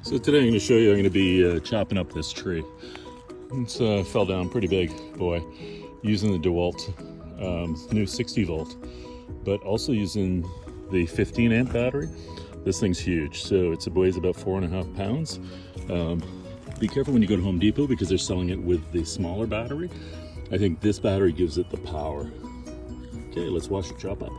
So today I'm going to show you, I'm going to be chopping up this tree. It's fell down pretty big, boy, using the Dewalt new 60 volt, but also using the 15 amp battery. This thing's huge, so it weighs about 4.5 pounds. Be careful when you go to Home Depot because they're selling it with the smaller battery. I think this battery gives it the power. Okay, let's watch it chop up.